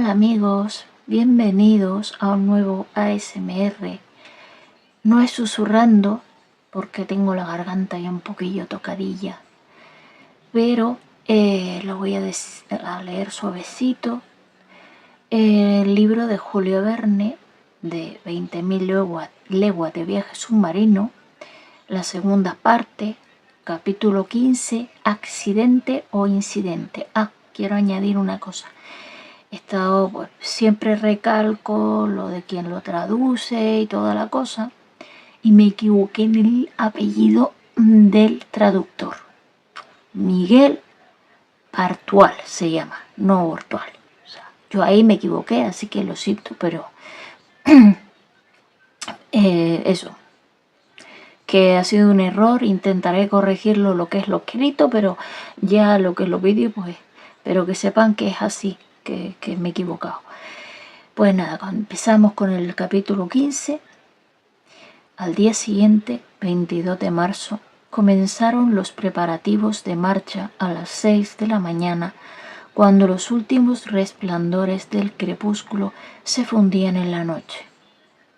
Hola amigos, bienvenidos a un nuevo ASMR. No es susurrando porque tengo la garganta ya un poquillo tocadilla, pero lo voy a leer suavecito. El libro de Julio Verne de 20.000 leguas de viaje submarino, la segunda parte, capítulo 15, accidente o incidente. Quiero añadir una cosa. Siempre recalco lo de quien lo traduce y toda la cosa, y me equivoqué en el apellido del traductor. Miguel Bartual se llama, no Bortual. O sea, yo ahí me equivoqué, así que lo siento, pero eso, que ha sido un error. Intentaré corregirlo lo que es lo escrito, pero ya lo que es los vídeos, pues, pero que sepan que es así, que me he equivocado. Pues nada, empezamos con el capítulo 15. Al día siguiente, 22 de marzo, comenzaron los preparativos de marcha a las 6 de la mañana, cuando los últimos resplandores del crepúsculo se fundían en la noche.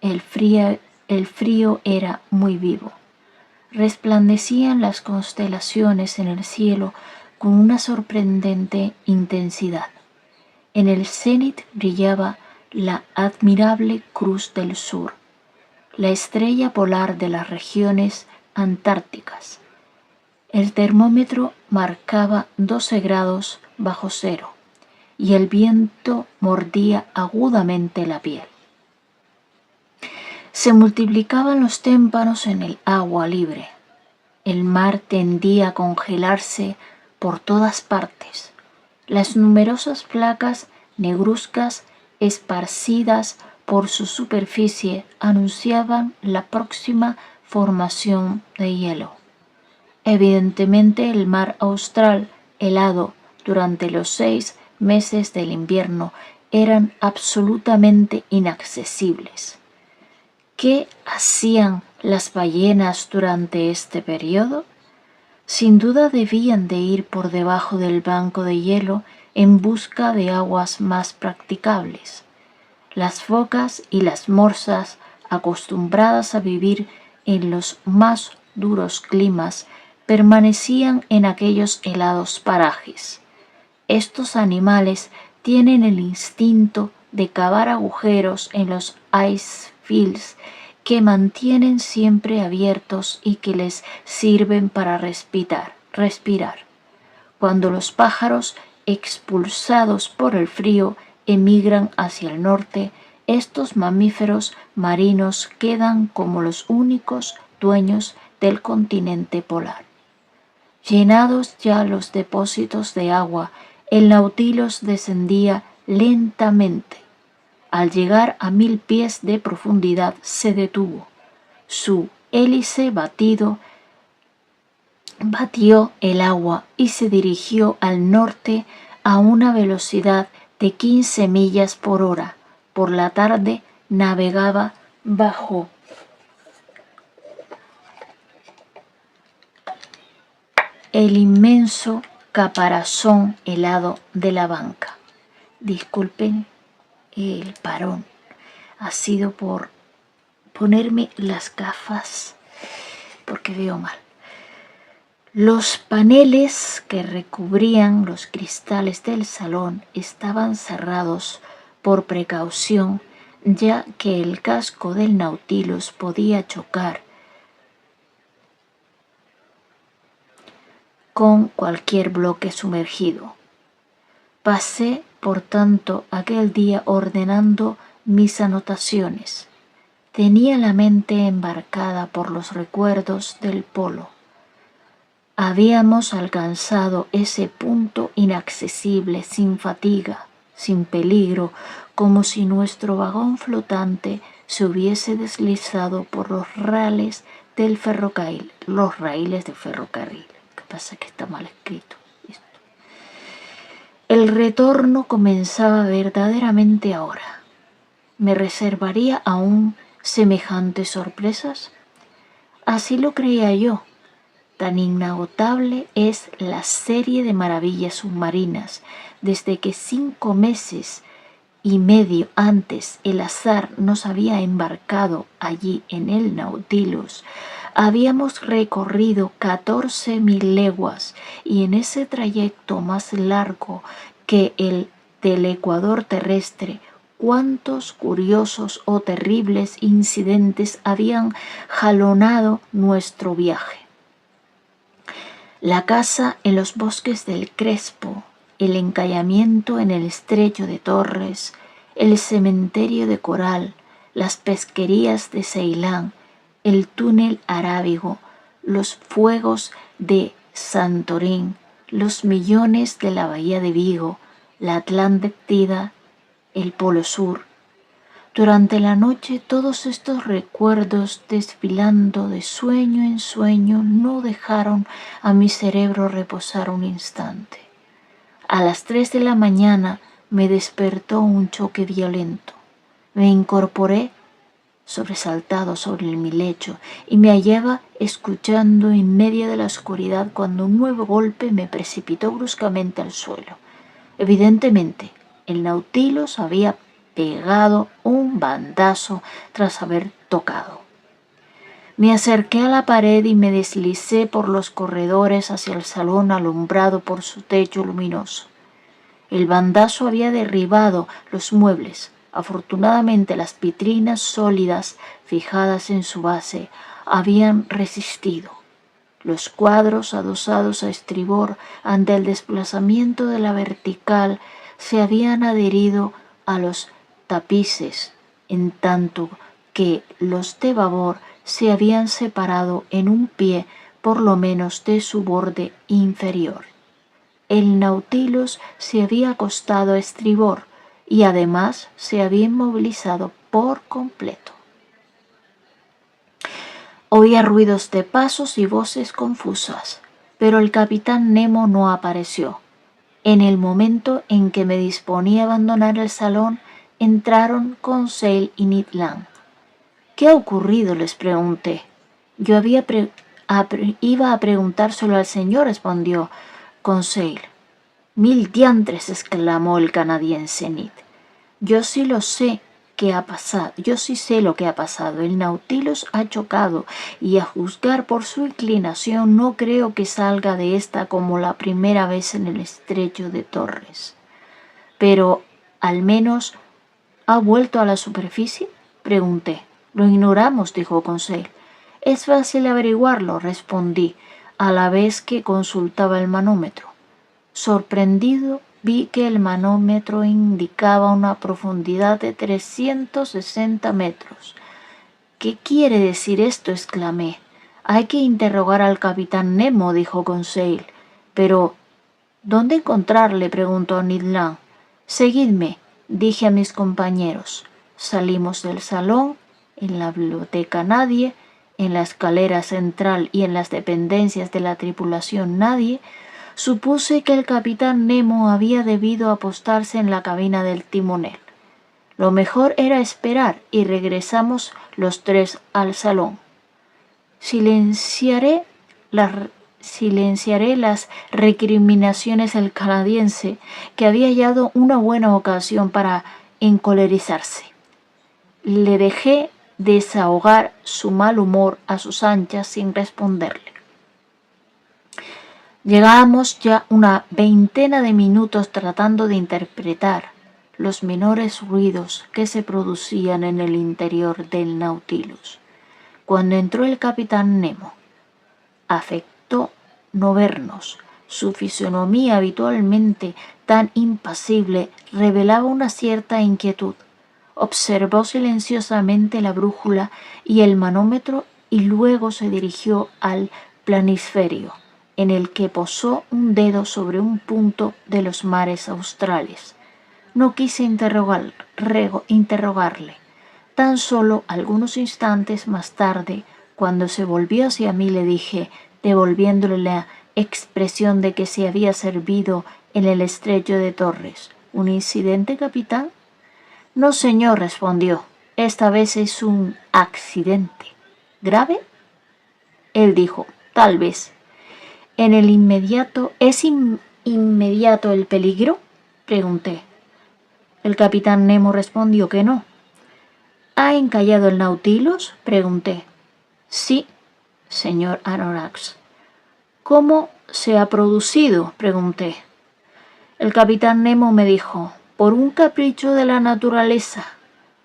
El frío era muy vivo. Resplandecían las constelaciones en el cielo con una sorprendente intensidad. En el cénit brillaba la admirable Cruz del Sur, la estrella polar de las regiones antárticas. El termómetro marcaba 12 grados bajo cero y el viento mordía agudamente la piel. Se multiplicaban los témpanos en el agua libre. El mar tendía a congelarse por todas partes. Las numerosas placas negruzcas esparcidas por su superficie anunciaban la próxima formación de hielo. Evidentemente el mar austral, helado durante los 6 meses del invierno, eran absolutamente inaccesibles. ¿Qué hacían las ballenas durante este periodo? Sin duda debían de ir por debajo del banco de hielo en busca de aguas más practicables. Las focas y las morsas, acostumbradas a vivir en los más duros climas, permanecían en aquellos helados parajes. Estos animales tienen el instinto de cavar agujeros en los ice fields que mantienen siempre abiertos y que les sirven para respirar. Cuando los pájaros, expulsados por el frío, emigran hacia el norte, estos mamíferos marinos quedan como los únicos dueños del continente polar. Llenados ya los depósitos de agua, el Nautilus descendía lentamente. Al llegar a 1000 pies de profundidad se detuvo. Su hélice batió el agua y se dirigió al norte a una velocidad de 15 millas por hora. Por la tarde navegaba bajo el inmenso caparazón helado de la banca. Disculpen el parón, ha sido por ponerme las gafas porque veo mal. Los paneles que recubrían los cristales del salón estaban cerrados por precaución, ya que el casco del Nautilus podía chocar con cualquier bloque sumergido. Pasé, por tanto, aquel día ordenando mis anotaciones. Tenía la mente embarcada por los recuerdos del polo. Habíamos alcanzado ese punto inaccesible, sin fatiga, sin peligro, como si nuestro vagón flotante se hubiese deslizado por los raíles del ferrocarril. Los raíles del ferrocarril. Lo que pasa es que está mal escrito. El retorno comenzaba verdaderamente ahora. ¿Me reservaría aún semejantes sorpresas? Así lo creía yo. Tan inagotable es la serie de maravillas submarinas desde que 5 meses y medio antes el azar nos había embarcado allí en el Nautilus, habíamos recorrido 14.000 leguas y en ese trayecto más largo que el del ecuador terrestre, cuántos curiosos o terribles incidentes habían jalonado nuestro viaje. La caza en los bosques del Crespo, el encallamiento en el estrecho de Torres, el cementerio de Coral, las pesquerías de Ceilán, el túnel arábigo, los fuegos de Santorín, los millones de la bahía de Vigo, la Atlántida, el Polo Sur. Durante la noche todos estos recuerdos, desfilando de sueño en sueño, no dejaron a mi cerebro reposar un instante. A las 3 de la mañana me despertó un choque violento. Me incorporé sobresaltado sobre mi lecho y me hallaba escuchando en medio de la oscuridad cuando un nuevo golpe me precipitó bruscamente al suelo. Evidentemente, el Nautilus había pegado un bandazo tras haber tocado. Me acerqué a la pared y me deslicé por los corredores hacia el salón alumbrado por su techo luminoso. El bandazo había derribado los muebles. Afortunadamente las vitrinas sólidas fijadas en su base habían resistido. Los cuadros adosados a estribor ante el desplazamiento de la vertical se habían adherido a los tapices, en tanto que los de babor se habían separado en un pie por lo menos de su borde inferior. El Nautilus se había acostado a estribor y además se había inmovilizado por completo. Oía ruidos de pasos y voces confusas, pero el capitán Nemo no apareció. En el momento en que me disponía a abandonar el salón, entraron Conseil y Ned Land. ¿Qué ha ocurrido?, les pregunté. Yo iba a preguntárselo al señor, respondió Conseil. «Mil diantres», exclamó el canadiense Ned. Yo sí sé lo que ha pasado. El Nautilus ha chocado y a juzgar por su inclinación no creo que salga de esta como la primera vez en el estrecho de Torres. Pero, al menos, ¿ha vuelto a la superficie?, pregunté. Lo ignoramos, dijo Conseil. Es fácil averiguarlo, respondí, a la vez que consultaba el manómetro. Sorprendido, vi que el manómetro indicaba una profundidad de 360 metros. «¿Qué quiere decir esto?», exclamé. «Hay que interrogar al capitán Nemo», dijo Conseil. «Pero, ¿dónde encontrarle?», preguntó Ned Land. «Seguidme», dije a mis compañeros. Salimos del salón. En la biblioteca nadie, en la escalera central y en las dependencias de la tripulación nadie. Supuse que el capitán Nemo había debido apostarse en la cabina del timonel. Lo mejor era esperar y regresamos los tres al salón. Silenciaré las recriminaciones del canadiense, que había hallado una buena ocasión para encolerizarse. Le dejé desahogar su mal humor a sus anchas sin responderle. Llegábamos ya una veintena de minutos tratando de interpretar los menores ruidos que se producían en el interior del Nautilus, cuando entró el capitán Nemo. Afectó no vernos. Su fisonomía, habitualmente tan impasible, revelaba una cierta inquietud. Observó silenciosamente la brújula y el manómetro y luego se dirigió al planisferio, en el que posó un dedo sobre un punto de los mares australes. No quise interrogarle. Tan solo algunos instantes más tarde, cuando se volvió hacia mí, le dije, devolviéndole la expresión de que se había servido en el estrecho de Torres: «¿Un incidente, capitán?». «No, señor», respondió. «Esta vez es un accidente». «¿Grave?». Él dijo: «Tal vez». «¿En el inmediato? ¿Es inmediato el peligro?», pregunté. El capitán Nemo respondió que no. ¿Ha encallado el Nautilus?, pregunté. Sí, señor Aronnax. ¿Cómo se ha producido?, pregunté. El capitán Nemo me dijo: por un capricho de la naturaleza,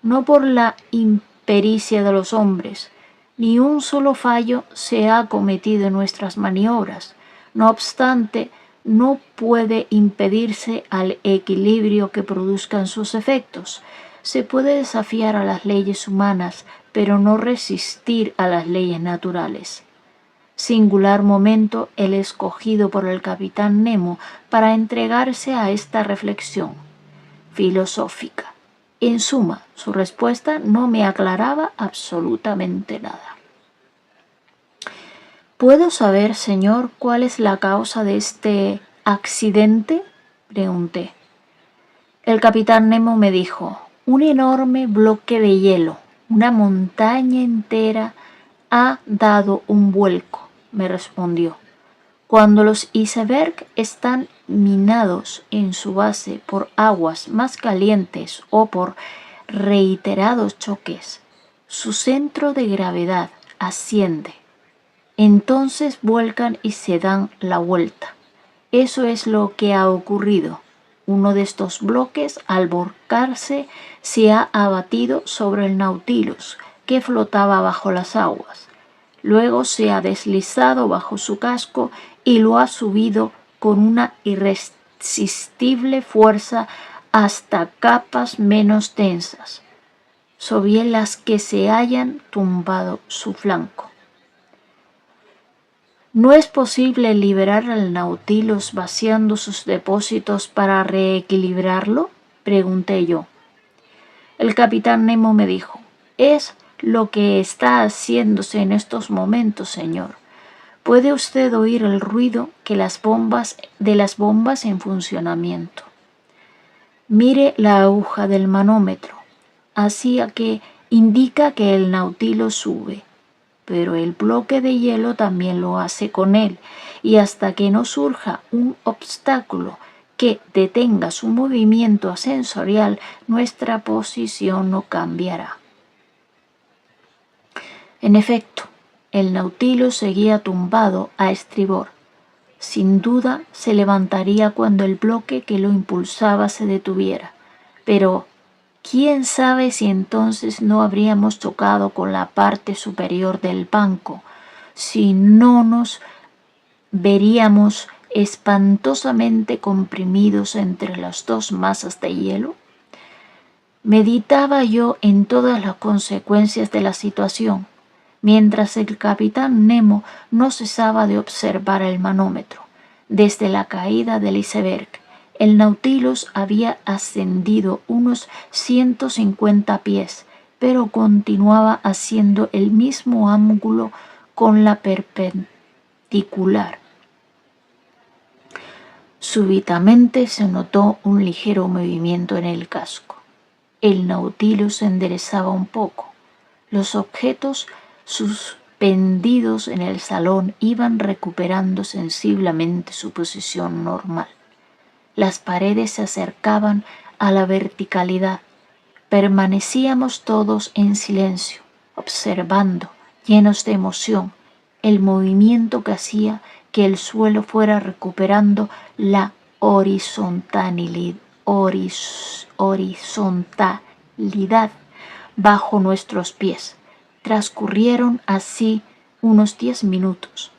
no por la impericia de los hombres. Ni un solo fallo se ha cometido en nuestras maniobras. No obstante, no puede impedirse al equilibrio que produzcan sus efectos. Se puede desafiar a las leyes humanas, pero no resistir a las leyes naturales. Singular momento el escogido por el capitán Nemo para entregarse a esta reflexión filosófica. En suma, su respuesta no me aclaraba absolutamente nada. ¿Puedo saber, señor, cuál es la causa de este accidente?, pregunté. El capitán Nemo me dijo: un enorme bloque de hielo, una montaña entera, ha dado un vuelco, me respondió. Cuando los icebergs están minados en su base por aguas más calientes o por reiterados choques, su centro de gravedad asciende. Entonces vuelcan y se dan la vuelta. Eso es lo que ha ocurrido. Uno de estos bloques, al volcarse, se ha abatido sobre el Nautilus, que flotaba bajo las aguas. Luego se ha deslizado bajo su casco y lo ha subido con una irresistible fuerza hasta capas menos densas, sobre las que se hayan tumbado su flanco. ¿No es posible liberar al Nautilus vaciando sus depósitos para reequilibrarlo?, pregunté yo. El capitán Nemo me dijo: es lo que está haciéndose en estos momentos, señor. Puede usted oír el ruido de las bombas en funcionamiento. Mire la aguja del manómetro, así que indica que el Nautilus sube. Pero el bloque de hielo también lo hace con él, y hasta que no surja un obstáculo que detenga su movimiento ascensorial, nuestra posición no cambiará. En efecto, el Nautilus seguía tumbado a estribor. Sin duda se levantaría cuando el bloque que lo impulsaba se detuviera, pero ¿quién sabe si entonces no habríamos chocado con la parte superior del banco? Si no nos veríamos espantosamente comprimidos entre las dos masas de hielo. Meditaba yo en todas las consecuencias de la situación, mientras el capitán Nemo no cesaba de observar el manómetro. Desde la caída del iceberg, el Nautilus había ascendido unos 150 pies, pero continuaba haciendo el mismo ángulo con la perpendicular. Súbitamente se notó un ligero movimiento en el casco. El Nautilus se enderezaba un poco. Los objetos suspendidos en el salón iban recuperando sensiblemente su posición normal. Las paredes se acercaban a la verticalidad. Permanecíamos todos en silencio, observando, llenos de emoción, el movimiento que hacía que el suelo fuera recuperando la horizontalidad bajo nuestros pies. Transcurrieron así unos 10 minutos.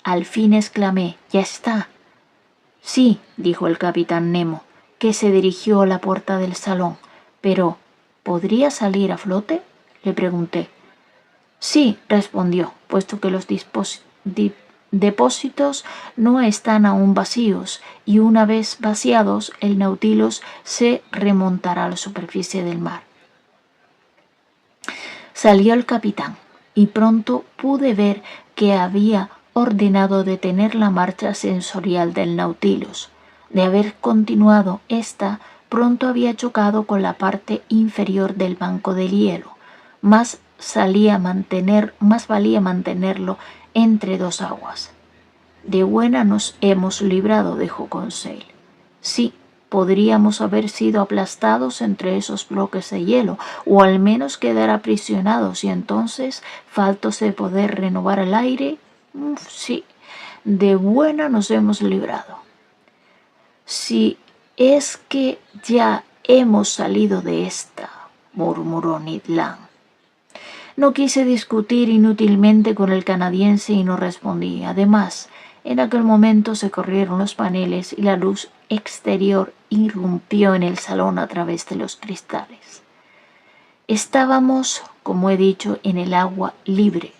Al fin exclamé: «¡Ya está!». «Sí», dijo el capitán Nemo, que se dirigió a la puerta del salón. «Pero, ¿podría salir a flote?», le pregunté. «Sí», respondió, «puesto que los depósitos no están aún vacíos, y una vez vaciados, el Nautilus se remontará a la superficie del mar». Salió el capitán, y pronto pude ver que había ordenado detener la marcha sensorial del Nautilus. De haber continuado esta, pronto había chocado con la parte inferior del banco del hielo. Más valía mantenerlo entre dos aguas. «De buena nos hemos librado», dijo Conseil. «Sí», Podríamos haber sido aplastados entre esos bloques de hielo, o al menos quedar aprisionados, y entonces, faltos de poder renovar el aire, sí, de buena nos hemos librado. Si es que ya hemos salido de esta, murmuró Ned Land. No quise discutir inútilmente con el canadiense y no respondí. Además, en aquel momento se corrieron los paneles y la luz exterior irrumpió en el salón a través de los cristales. Estábamos, como he dicho, en el agua libre,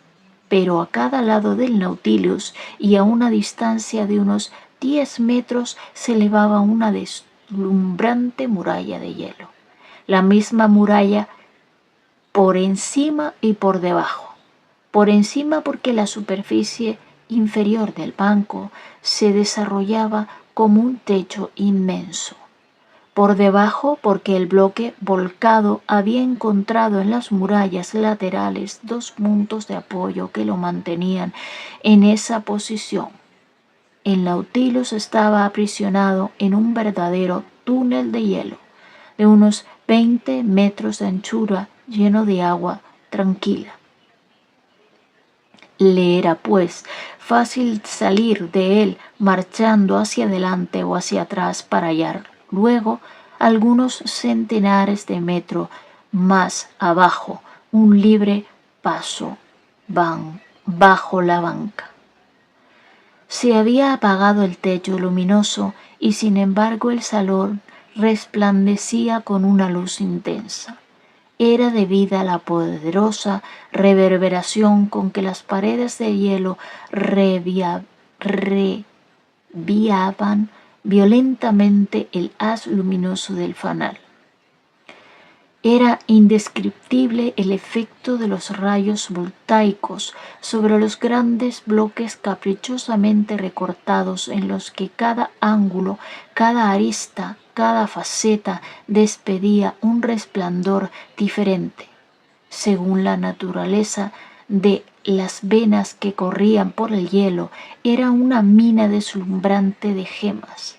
pero a cada lado del Nautilus y a una distancia de unos 10 metros se elevaba una deslumbrante muralla de hielo. La misma muralla por encima y por debajo. Por encima porque la superficie inferior del banco se desarrollaba como un techo inmenso. Por debajo porque el bloque volcado había encontrado en las murallas laterales 2 puntos de apoyo que lo mantenían en esa posición. El Nautilus estaba aprisionado en un verdadero túnel de hielo de unos 20 metros de anchura, lleno de agua tranquila. Le era, pues, fácil salir de él marchando hacia adelante o hacia atrás para hallar luego, algunos centenares de metros más abajo, un libre paso bajo la banca. Se había apagado el techo luminoso y sin embargo el salón resplandecía con una luz intensa. Era debida a la poderosa reverberación con que las paredes de hielo reviaban violentamente el haz luminoso del fanal. Era indescriptible el efecto de los rayos voltaicos sobre los grandes bloques caprichosamente recortados en los que cada ángulo, cada arista, cada faceta despedía un resplandor diferente, según la naturaleza de las venas que corrían por el hielo. Era una mina deslumbrante de gemas,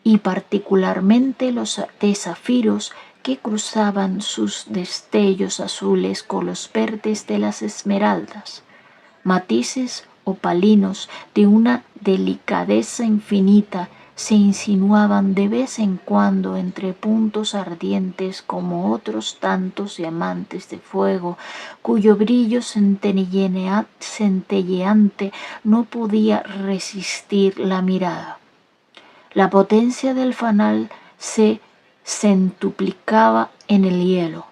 y particularmente los de zafiros que cruzaban sus destellos azules con los verdes de las esmeraldas, matices opalinos de una delicadeza infinita se insinuaban de vez en cuando entre puntos ardientes como otros tantos diamantes de fuego, cuyo brillo centelleante no podía resistir la mirada. La potencia del fanal se centuplicaba en el hielo,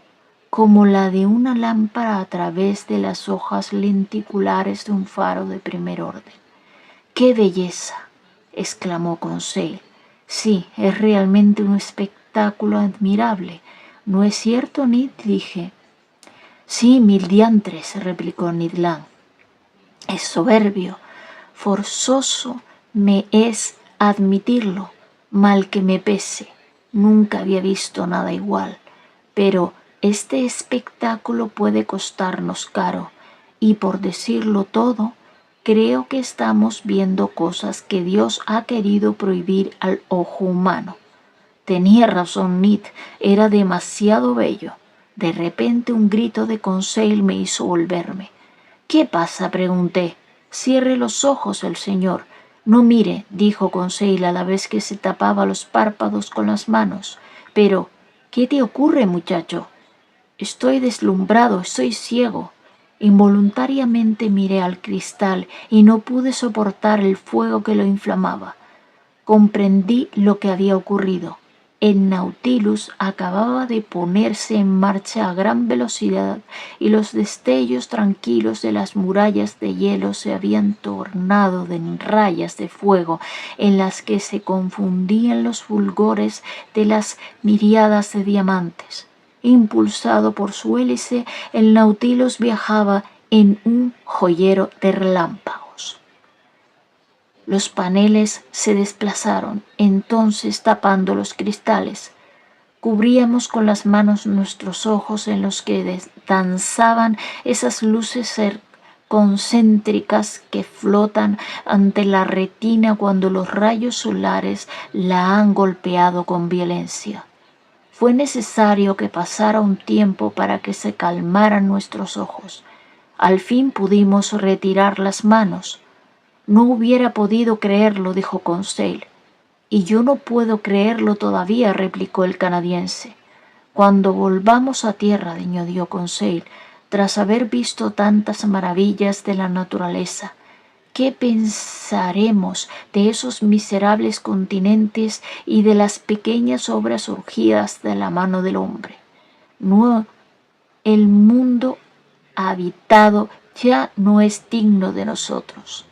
como la de una lámpara a través de las hojas lenticulares de un faro de primer orden. ¡Qué belleza!, exclamó Conseil. Sí, es realmente un espectáculo admirable. ¿No es cierto, Ned?, dije. Sí, mil diantres, replicó Ned Land. Es soberbio, forzoso me es admitirlo, mal que me pese. Nunca había visto nada igual, pero este espectáculo puede costarnos caro, y por decirlo todo, creo que estamos viendo cosas que Dios ha querido prohibir al ojo humano. Tenía razón Ned, era demasiado bello. De repente un grito de Conseil me hizo volverme. ¿Qué pasa?, pregunté. Cierre los ojos el señor. No mire, dijo Conseil a la vez que se tapaba los párpados con las manos. Pero, ¿qué te ocurre, muchacho? Estoy deslumbrado, estoy ciego. Involuntariamente miré al cristal y no pude soportar el fuego que lo inflamaba. Comprendí lo que había ocurrido. El Nautilus acababa de ponerse en marcha a gran velocidad y los destellos tranquilos de las murallas de hielo se habían tornado en rayas de fuego en las que se confundían los fulgores de las miríadas de diamantes. Impulsado por su hélice, el Nautilus viajaba en un joyero de relámpagos. Los paneles se desplazaron, entonces tapando los cristales. Cubríamos con las manos nuestros ojos en los que danzaban esas luces concéntricas que flotan ante la retina cuando los rayos solares la han golpeado con violencia. Fue necesario que pasara un tiempo para que se calmaran nuestros ojos. Al fin pudimos retirar las manos. No hubiera podido creerlo, dijo Conseil. Y yo no puedo creerlo todavía, replicó el canadiense. Cuando volvamos a tierra, añadió Conseil, tras haber visto tantas maravillas de la naturaleza, ¿qué pensaremos de esos miserables continentes y de las pequeñas obras surgidas de la mano del hombre? No, el mundo habitado ya no es digno de nosotros.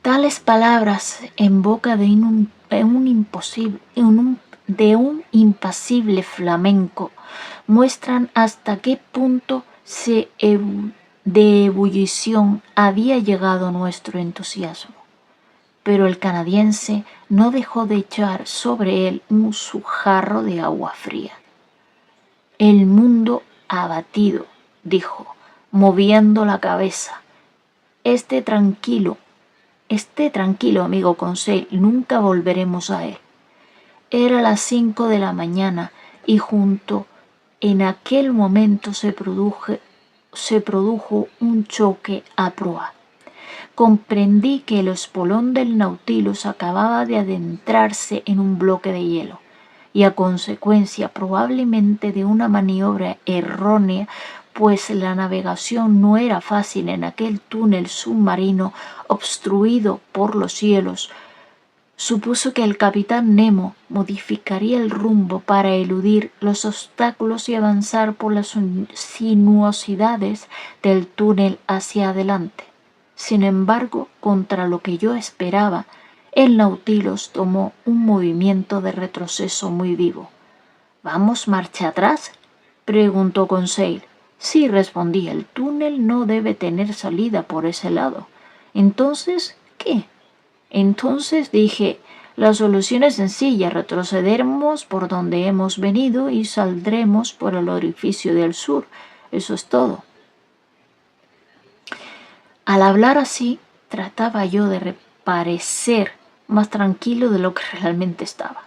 Tales palabras en boca de un impasible flamenco muestran hasta qué punto de ebullición había llegado nuestro entusiasmo. Pero el canadiense no dejó de echar sobre él un jarro de agua fría. El mundo abatido, dijo, moviendo la cabeza. Esté tranquilo, amigo Conseil, nunca volveremos a él. Era las 5 de la mañana y junto en aquel momento se produjo un choque a proa. Comprendí que el espolón del Nautilus acababa de adentrarse en un bloque de hielo y a consecuencia probablemente de una maniobra errónea, pues la navegación no era fácil en aquel túnel submarino obstruido por los hielos, supuso que el capitán Nemo modificaría el rumbo para eludir los obstáculos y avanzar por las sinuosidades del túnel hacia adelante. Sin embargo, contra lo que yo esperaba, el Nautilus tomó un movimiento de retroceso muy vivo. ¿Vamos marcha atrás?, preguntó Conseil. Sí, respondí, el túnel no debe tener salida por ese lado. Entonces, ¿qué? Entonces dije, la solución es sencilla, retrocederemos por donde hemos venido y saldremos por el orificio del sur. Eso es todo. Al hablar así, trataba yo de parecer más tranquilo de lo que realmente estaba.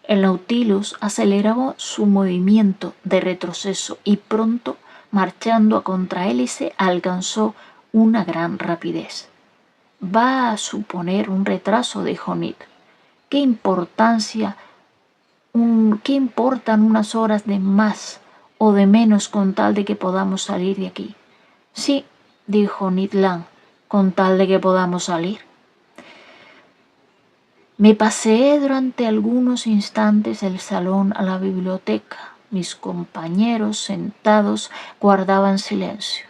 El Nautilus aceleraba su movimiento de retroceso y pronto, marchando a contrahélice, alcanzó una gran rapidez. Va a suponer un retraso, dijo Ned. ¿Qué importan unas horas de más o de menos con tal de que podamos salir de aquí? Sí, dijo Ned Land, con tal de que podamos salir. Me paseé durante algunos instantes del salón a la biblioteca. Mis compañeros sentados guardaban silencio.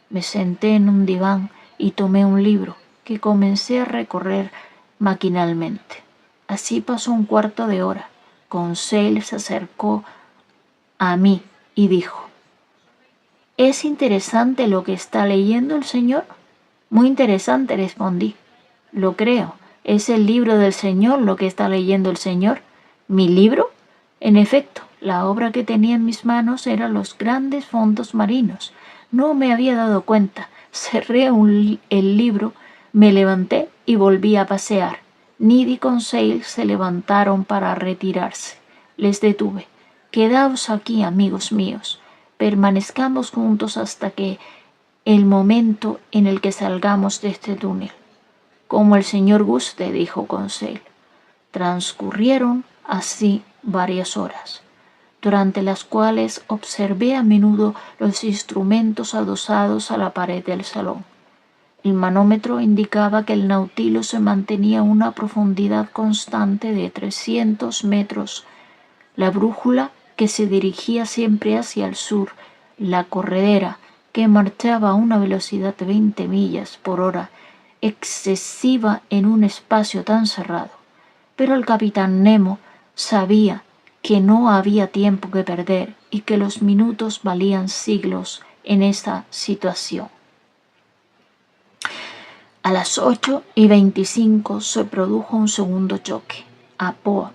Me senté en un diván y tomé un libro que comencé a recorrer maquinalmente. Así pasó un cuarto de hora. Conseil se acercó a mí y dijo: ¿Es interesante lo que está leyendo el señor? Muy interesante, respondí. Lo creo. ¿Es el libro del señor lo que está leyendo el señor? ¿Mi libro? En efecto, la obra que tenía en mis manos era Los grandes fondos marinos. No me había dado cuenta. Cerré el libro, me levanté y volví a pasear. Ned y Conseil se levantaron para retirarse. Les detuve. Quedaos aquí, amigos míos. Permanezcamos juntos hasta que el momento en el que salgamos de este túnel. Como el señor guste, dijo Conseil. Transcurrieron así varias horas, durante las cuales observé a menudo los instrumentos adosados a la pared del salón. El manómetro indicaba que el Nautilus se mantenía a una profundidad constante de 300 metros. La brújula, que se dirigía siempre hacia el sur, la corredera, que marchaba a una velocidad de 20 millas por hora, excesiva en un espacio tan cerrado. Pero el capitán Nemo sabía que no había tiempo que perder y que los minutos valían siglos en esta situación. A las 8:25 se produjo un segundo choque, a popa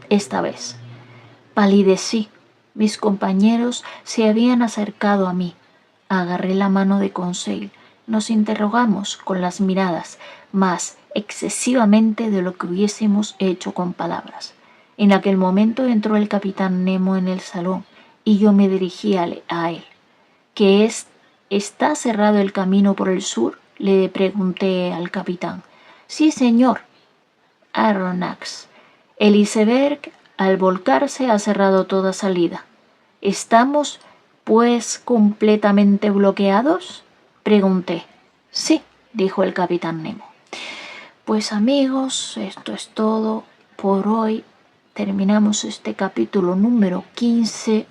esta vez. Palidecí. Mis compañeros se habían acercado a mí. Agarré la mano de Conseil. Nos interrogamos con las miradas, más excesivamente de lo que hubiésemos hecho con palabras. En aquel momento entró el capitán Nemo en el salón y yo me dirigí a él. ¿Está cerrado el camino por el sur?, le pregunté al capitán. Sí, señor. Aronnax. El iceberg, al volcarse, ha cerrado toda salida. ¿Estamos, pues, completamente bloqueados?, pregunté. Sí, dijo el capitán Nemo. Pues amigos, esto es todo por hoy. Terminamos este capítulo número 15.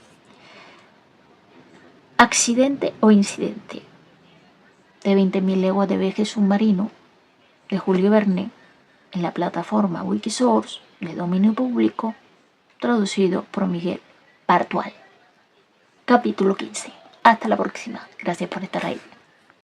Accidente o incidente, de 20.000 leguas de viaje submarino, de Julio Verne, en la plataforma Wikisource de dominio público, traducido por Miguel Bartual. Capítulo 15. Hasta la próxima. Gracias por estar ahí.